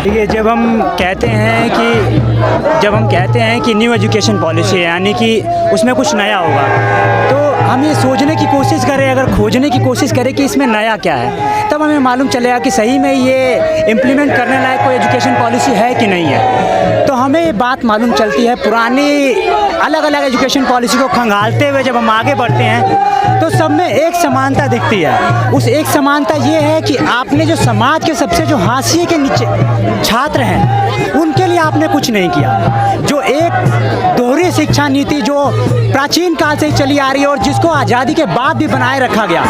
देखिए, जब हम कहते हैं कि न्यू एजुकेशन पॉलिसी है, यानी कि उसमें कुछ नया होगा, तो हम ये सोचने की कोशिश करें, अगर खोजने की कोशिश करें कि इसमें नया क्या है, तब हमें मालूम चलेगा कि सही में ये इम्प्लीमेंट करने लायक कोई एजुकेशन पॉलिसी है कि नहीं है। तो हमें ये बात मालूम चलती है, पुरानी अलग अलग एजुकेशन पॉलिसी को खंगालते हुए जब हम आगे बढ़ते हैं तो सब में एक समानता दिखती है। उस एक समानता ये है कि आपने जो समाज के सबसे जो हाशिए के नीचे छात्र हैं उनके लिए आपने कुछ नहीं किया। जो एक दोहरी शिक्षा नीति जो प्राचीन काल से चली आ रही है और जिसको आज़ादी के बाद भी बनाए रखा गया,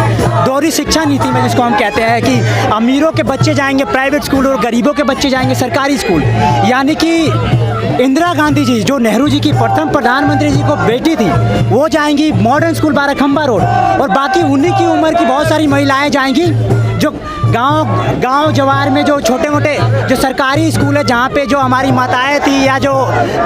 दोहरी शिक्षा नीति में जिसको हम कहते हैं कि अमीरों के बच्चे जाएंगे प्राइवेट स्कूल और गरीबों के बच्चे जाएंगे सरकारी स्कूल, यानी कि इंदिरा गांधी जी जो नेहरू जी की प्रथम प्रधानमंत्री जी को बेटी थी वो जाएंगी मॉडर्न स्कूल बाराखंबा रोड, और बाकी उन्हीं की उम्र की बहुत सारी महिलाएं जाएंगी जो गांव जवार में जो छोटे मोटे जो सरकारी स्कूल है जहाँ पे जो हमारी माताएं थी या जो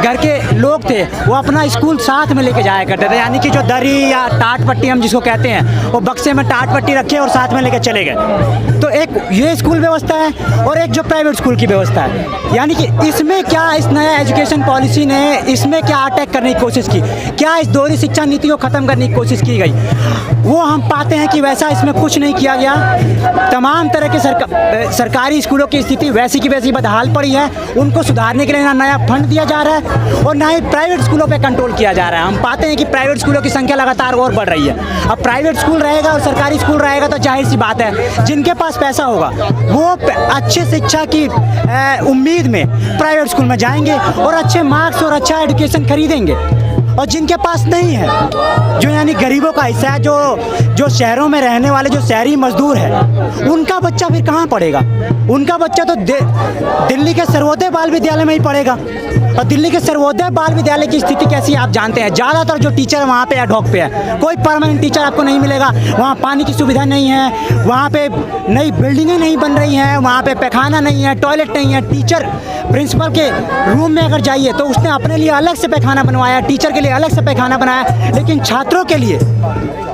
घर के लोग थे वो अपना स्कूल साथ में लेके जाया करते थे, यानी कि जो दरी या टाट पट्टी हम जिसको कहते हैं वो बक्से में टाट पट्टी रखे और साथ में लेके चले गए। तो एक ये स्कूल व्यवस्था है और एक जो प्राइवेट स्कूल की व्यवस्था है, यानी कि इसमें क्या इस नया एजुकेशन पॉलिसी ने इसमें क्या अटैक करने की कोशिश की, क्या इस दोहरी शिक्षा नीति को ख़त्म करने की कोशिश की गई, वो हम पाते हैं कि वैसा इसमें कुछ नहीं किया गया। तमाम तरह के सरकारी स्कूलों की स्थिति वैसी की वैसी बदहाल पड़ी है, उनको सुधारने के लिए ना नया फंड दिया जा रहा है और ना ही प्राइवेट स्कूलों पे कंट्रोल किया जा रहा है। हम पाते हैं कि प्राइवेट स्कूलों की संख्या लगातार और बढ़ रही है। अब प्राइवेट स्कूल रहेगा और सरकारी स्कूल रहेगा तो जाहिर सी बात है जिनके पास पैसा होगा वो अच्छे शिक्षा की उम्मीद में प्राइवेट स्कूल में जाएंगे और अच्छे मार्क्स और अच्छा एजुकेशन खरीदेंगे, और जिनके पास नहीं है जो यानी गरीबों का हिस्सा है, जो शहरों में रहने वाले जो शहरी मजदूर है, उनका बच्चा फिर कहाँ पढ़ेगा? उनका बच्चा तो दिल्ली के सर्वोदय बाल विद्यालय में ही पढ़ेगा, और दिल्ली के सर्वोदय बाल विद्यालय की स्थिति कैसी है आप जानते हैं। ज़्यादातर जो टीचर है वहाँ पे एडहॉक पे है, कोई परमानेंट टीचर आपको नहीं मिलेगा। वहाँ पानी की सुविधा नहीं है, वहाँ पे नई बिल्डिंगें नहीं बन रही हैं, वहाँ पे पैखाना नहीं है, टॉयलेट नहीं है। टीचर प्रिंसिपल के रूम में अगर जाइए तो उसने अपने लिए अलग से पैखाना बनवाया, टीचर के लिए अलग से पैखाना बनाया, लेकिन छात्रों के लिए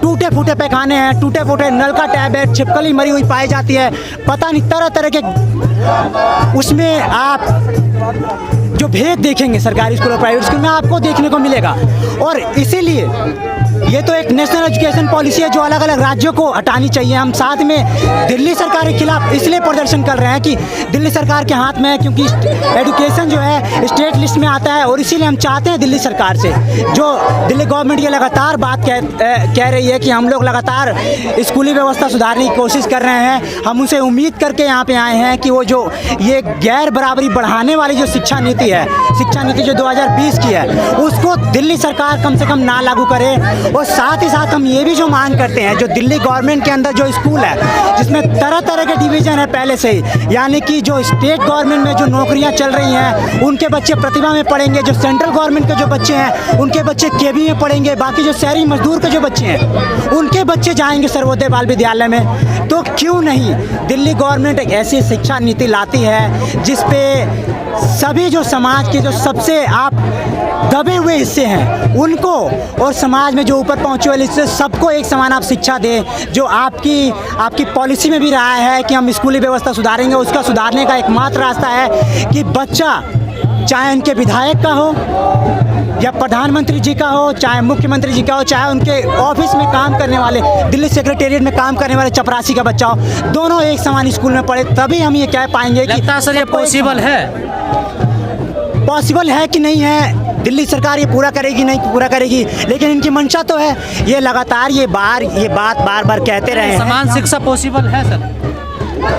टूटे फूटे पैखाने हैं, टूटे फूटे नल का टैब है, छिपकली मरी हुई पाई जाती है, पता नहीं तरह तरह के। उसमें आप जो भेद देखेंगे सरकारी स्कूल और प्राइवेट स्कूल में आपको देखने को मिलेगा, और इसीलिए ये तो एक नेशनल एजुकेशन पॉलिसी है जो अलग अलग राज्यों को हटानी चाहिए। हम साथ में दिल्ली सरकार के खिलाफ इसलिए प्रदर्शन कर रहे हैं कि दिल्ली सरकार के हाथ में है, क्योंकि एजुकेशन जो है स्टेट लिस्ट में आता है, और इसीलिए हम चाहते हैं दिल्ली सरकार से, जो दिल्ली गवर्नमेंट ये लगातार बात कह रही है कि हम लोग लगातार स्कूली व्यवस्था सुधारने की कोशिश कर रहे हैं। हम उनसे उम्मीद करके यहाँ पे आए हैं कि वो जो ये गैर बराबरी बढ़ाने वाली जो शिक्षा नीति जो 2020 की है उसको दिल्ली सरकार कम से कम ना लागू करे। और साथ ही साथ हम ये भी जो मांग करते हैं, जो दिल्ली गवर्नमेंट के अंदर जो स्कूल है जिसमें तरह तरह के डिवीज़न है पहले से ही, यानी कि जो स्टेट गवर्नमेंट में जो नौकरियां चल रही हैं उनके बच्चे प्रतिभा में पढ़ेंगे, जो सेंट्रल गवर्नमेंट के जो बच्चे हैं उनके बच्चे केवी में पढ़ेंे, बाकी जो शहरी मजदूर के जो बच्चे हैं उनके बच्चे जाएंगे सर्वोदय बाल विद्यालय में। तो क्यों नहीं दिल्ली गवर्नमेंट एक ऐसी शिक्षा नीति लाती है जिसपे सभी जो समाज के जो सबसे आप दबे हुए हिस्से हैं उनको और समाज में जो ऊपर पहुंचे वाले हिस्से सबको एक समान आप शिक्षा दें, जो आपकी पॉलिसी में भी रहा है कि हम स्कूली व्यवस्था सुधारेंगे। उसका सुधारने का एकमात्र रास्ता है कि बच्चा चाहे उनके विधायक का हो या प्रधानमंत्री जी का हो, चाहे मुख्यमंत्री जी का हो, चाहे उनके ऑफिस में काम करने वाले दिल्ली सेक्रेटेरिएट में काम करने वाले चपरासी का बच्चा हो, दोनों एक समान स्कूल में पढ़े, तभी हम ये कह पाएंगे कि सर ये पॉसिबल है कि नहीं है। दिल्ली सरकार ये पूरा करेगी नहीं पूरा करेगी, लेकिन इनकी मंशा तो है। ये लगातार ये बात बार बार कहते रहे हैं समान शिक्षा पॉसिबल है सर।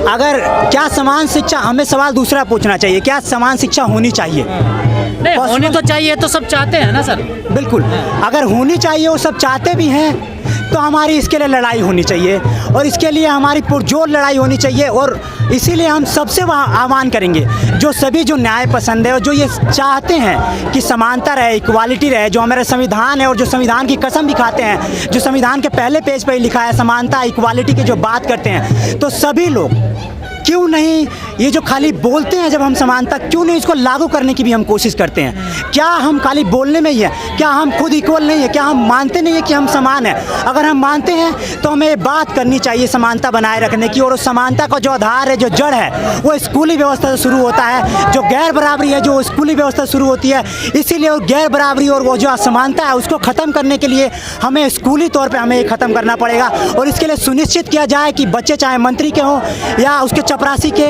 अगर क्या समान शिक्षा, हमें सवाल दूसरा पूछना चाहिए, क्या समान शिक्षा होनी चाहिए? नहीं होनी तो चाहिए, तो सब चाहते हैं ना सर। बिल्कुल, अगर होनी चाहिए वो सब चाहते भी हैं तो हमारी इसके लिए लड़ाई होनी चाहिए, और इसके लिए हमारी पुरजोर लड़ाई होनी चाहिए। और इसीलिए हम सबसे आह्वान करेंगे जो सभी जो न्याय पसंद है और जो ये चाहते हैं कि समानता रहे, इक्वालिटी रहे, जो हमारा संविधान है और जो संविधान की कसम भी खाते हैं, जो संविधान के पहले पेज पर ही लिखा है समानता इक्वालिटी की जो बात करते हैं, तो सभी लोग क्यों नहीं ये जो खाली बोलते हैं जब हम समानता, क्यों नहीं इसको लागू करने की भी हम कोशिश करते हैं? क्या हम खाली बोलने में ही है? क्या हम खुद इक्वल नहीं है? क्या हम मानते नहीं है कि हम समान हैं? अगर हम मानते हैं तो हमें बात करनी चाहिए समानता बनाए रखने की, और उस समानता का जो आधार है, जो जड़ है, वो स्कूली व्यवस्था से शुरू होता है। जो गैर बराबरी है जो स्कूली व्यवस्था से शुरू होती है, इसीलिए वो गैर बराबरी और वो जो असमानता है उसको ख़त्म करने के लिए हमें स्कूली तौर पर हमें ख़त्म करना पड़ेगा। और इसके लिए सुनिश्चित किया जाए कि बच्चे चाहे मंत्री के हों या उसके चपरासी के,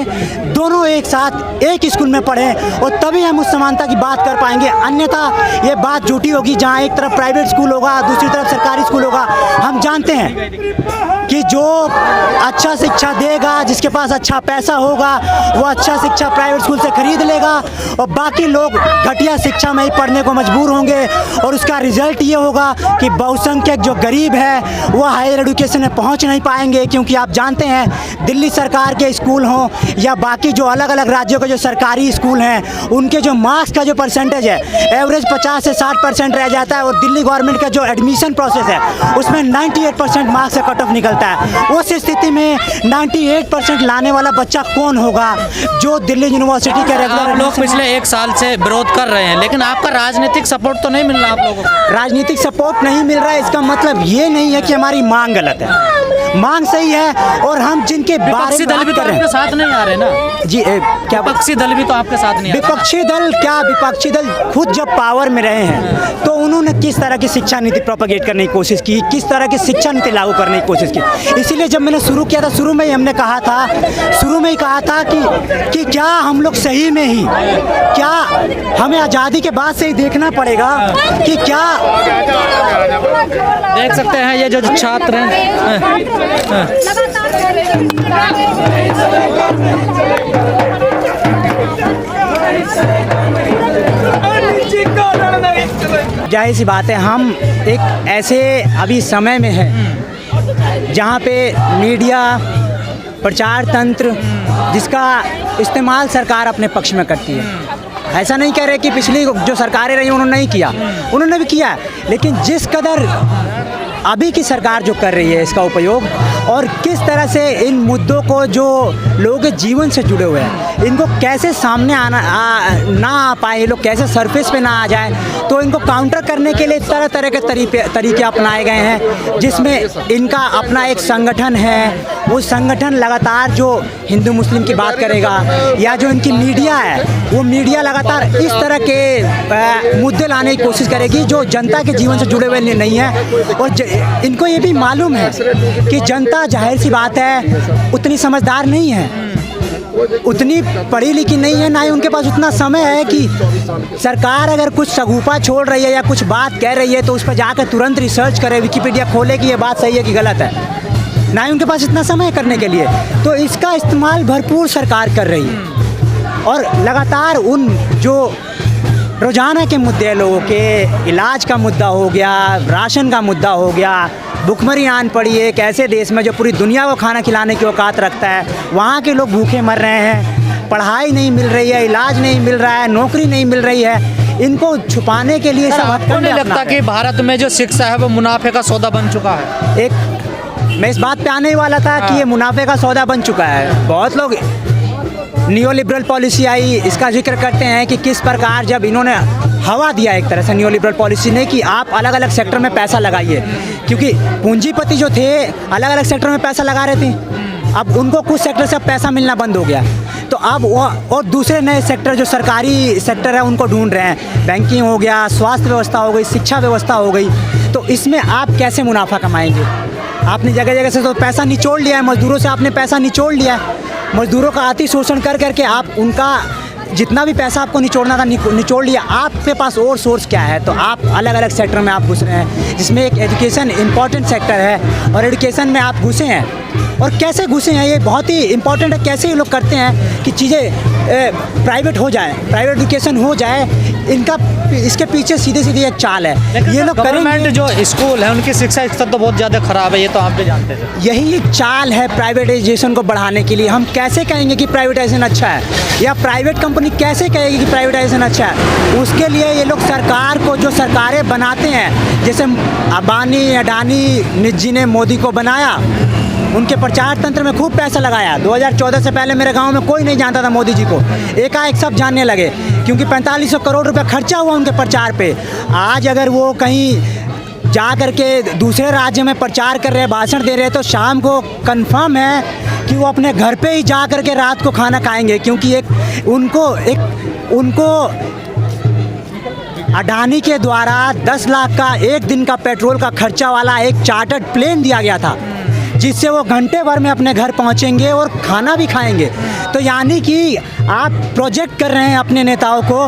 दोनों एक साथ एक स्कूल में पढ़ें, और तभी हम उस समानता की बात कर पाएंगे। अन्यथा ये बात झूठी होगी, जहाँ एक तरफ प्राइवेट स्कूल होगा, दूसरी तरफ सरकारी स्कूल होगा। हम जानते हैं कि जो अच्छा शिक्षा देगा, जिसके पास अच्छा पैसा होगा, वो अच्छा शिक्षा प्राइवेट स्कूल से खरीद लेगा, और बाकी लोग घटिया शिक्षा में ही पढ़ने को मजबूर होंगे। और उसका रिजल्ट ये होगा कि बहुसंख्यक जो गरीब है वो हायर एजुकेशन में पहुंच नहीं पाएंगे, क्योंकि आप जानते हैं दिल्ली सरकार के स्कूल हों या बाकी जो अलग अलग राज्यों के जो सरकारी स्कूल हैं, उनके जो मार्क्स का जो परसेंटेज है, एवरेज 50 से 60% रह जाता है। और दिल्ली गवर्नमेंट का जो एडमिशन प्रोसेस है उसमें 98% मार्क्स से कट ऑफ निकलता है। उस स्थिति में 98% लाने वाला बच्चा कौन होगा जो दिल्ली यूनिवर्सिटी के रेगुलर? आप लोग पिछले 1 साल से विरोध कर रहे हैं, लेकिन आपका राजनीतिक सपोर्ट तो नहीं मिल रहा आप लोगों को। राजनीतिक सपोर्ट नहीं मिल रहा है, इसका मतलब ये नहीं है कि हमारी मांग गलत है। मांग सही है, और हम जिनके बारे विपक्षी में दल भी बात तो कर रहे आपके हैं। साथ नहीं आ रहे ना जी क्या विपक्षी दल भी तो आपके साथ नहीं आ रहे। विपक्षी दल क्या? विपक्षी दल खुद जब पावर में रहे हैं तो उन्होंने किस तरह की शिक्षा नीति प्रोपेगेट करने की कोशिश की, किस तरह की शिक्षा नीति लागू करने की कोशिश की। इसीलिए जब मैंने शुरू किया था, शुरू में ही हमने कहा था, कि क्या हम लोग सही में ही, क्या हमें आज़ादी के बाद से ही देखना पड़ेगा कि क्या? देख सकते हैं ये जो छात्र हैं, जाहिर सी बात है, हम एक ऐसे अभी समय में है जहाँ पे मीडिया, प्रचार तंत्र, जिसका इस्तेमाल सरकार अपने पक्ष में करती है। ऐसा नहीं कह रहे कि पिछली जो सरकारें रही उन्होंने नहीं किया, उन्होंने भी किया, लेकिन जिस कदर अभी की सरकार जो कर रही है इसका उपयोग, और किस तरह से इन मुद्दों को जो लोगों के जीवन से जुड़े हुए हैं, इनको कैसे सामने ना आ पाए, ये लोग कैसे सरफेस पे ना आ जाए, तो इनको काउंटर करने के लिए तरह तरह के तरीके अपनाए गए हैं, जिसमें इनका अपना एक संगठन है। वो संगठन लगातार जो हिंदू मुस्लिम की बात करेगा, या जो इनकी मीडिया है, वो मीडिया लगातार इस तरह के मुद्दे लाने की कोशिश करेगी जो जनता के जीवन से जुड़े हुए नहीं हैं। और इनको ये भी मालूम है कि जनता, जाहिर सी बात है, उतनी समझदार नहीं है, उतनी पढ़ी लिखी नहीं है, ना ही उनके पास उतना समय है कि सरकार अगर कुछ सगुफा छोड़ रही है या कुछ बात कह रही है तो उस पर जाकर तुरंत रिसर्च करे, विकिपीडिया खोले कि ये बात सही है कि गलत है। ना ही उनके पास इतना समय करने के लिए, तो इसका इस्तेमाल भरपूर सरकार कर रही है। और लगातार उन जो रोज़ाना के मुद्दे, लोगों के इलाज का मुद्दा हो गया, राशन का मुद्दा हो गया, भुखमरी आन पड़ी है एक ऐसे देश में जो पूरी दुनिया को खाना खिलाने की औकात रखता है, वहाँ के लोग भूखे मर रहे हैं, पढ़ाई नहीं मिल रही है, इलाज नहीं मिल रहा है, नौकरी नहीं मिल रही है, इनको छुपाने के लिए सब आपको नहीं लगता कि भारत में जो शिक्षा है वो मुनाफे का सौदा बन चुका है? मैं इस बात पे आने ही वाला था कि ये मुनाफे का सौदा बन चुका है। बहुत लोग नियो लिबरल पॉलिसी आई, इसका जिक्र करते हैं कि किस प्रकार जब इन्होंने हवा दिया एक तरह से नियो लिबरल पॉलिसी ने, कि आप अलग अलग सेक्टर में पैसा लगाइए, क्योंकि पूंजीपति जो थे अलग अलग सेक्टर में पैसा लगा रहे थे, अब उनको कुछ सेक्टर से पैसा मिलना बंद हो गया, तो अब वो और दूसरे नए सेक्टर जो सरकारी सेक्टर है उनको ढूंढ रहे हैं। बैंकिंग हो गया, स्वास्थ्य व्यवस्था हो गई, शिक्षा व्यवस्था हो गई, तो इसमें आप कैसे मुनाफा कमाएंगे? आपने जगह जगह से तो पैसा निचोड़ लिया है, मज़दूरों से आपने पैसा निचोड़ लिया है, मज़दूरों का अति शोषण कर करके आप उनका जितना भी पैसा आपको निचोड़ना था निचोड़ लिया। आपके पास और सोर्स क्या है? तो आप अलग अलग सेक्टर में आप घुस रहे हैं, जिसमें एक एजुकेशन इम्पॉर्टेंट सेक्टर है, और एजुकेशन में आप घुसे हैं। और कैसे घुसे हैं ये बहुत ही इम्पॉर्टेंट है, कैसे ये लोग करते हैं कि चीज़ें प्राइवेट हो जाए, प्राइवेट एजुकेशन हो जाए, इनका इसके पीछे सीधे सीधे एक चाल है। ये लोग गवर्नमेंट जो स्कूल है उनकी शिक्षा स्तर तो बहुत ज़्यादा ख़राब है, ये तो आप भी जानते हैं। यही एक चाल है प्राइवेटाइजेशन को बढ़ाने के लिए। हम कैसे कहेंगे कि प्राइवेटाइजेशन अच्छा है, या प्राइवेट कंपनी कैसे कहेगी कि प्राइवेटाइजेशन अच्छा है? उसके लिए ये लोग सरकार को, जो सरकारें बनाते हैं, जैसे अंबानी, अडानी, निजी ने मोदी को बनाया, उनके प्रचार तंत्र में खूब पैसा लगाया। 2014 से पहले मेरे गांव में कोई नहीं जानता था मोदी जी को, एकाएक सब जानने लगे क्योंकि 4500 करोड़ रुपए खर्चा हुआ उनके प्रचार पे। आज अगर वो कहीं जा करके दूसरे राज्य में प्रचार कर रहे हैं, भाषण दे रहे हैं, तो शाम को कंफर्म है कि वो अपने घर पे ही जा करके रात को खाना खाएंगे, क्योंकि उनको अडानी के द्वारा 10 लाख का एक दिन का पेट्रोल का खर्चा वाला एक चार्टर्ड प्लेन दिया गया था, जिससे वो घंटे भर में अपने घर पहुंचेंगे और खाना भी खाएंगे। तो यानी कि आप प्रोजेक्ट कर रहे हैं अपने नेताओं को,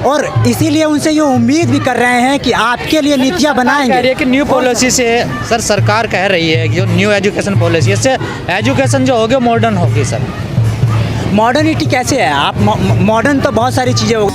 और इसीलिए उनसे ये उम्मीद भी कर रहे हैं कि आपके लिए नीतियाँ कह रही है बनाएंगे। कि न्यू पॉलिसी से सर सरकार कह रही है कि जो न्यू एजुकेशन पॉलिसी है, इससे एजुकेशन जो होगी मॉडर्न होगी सर। मॉडर्निटी कैसे है? आप मॉडर्न तो बहुत सारी चीज़ें हो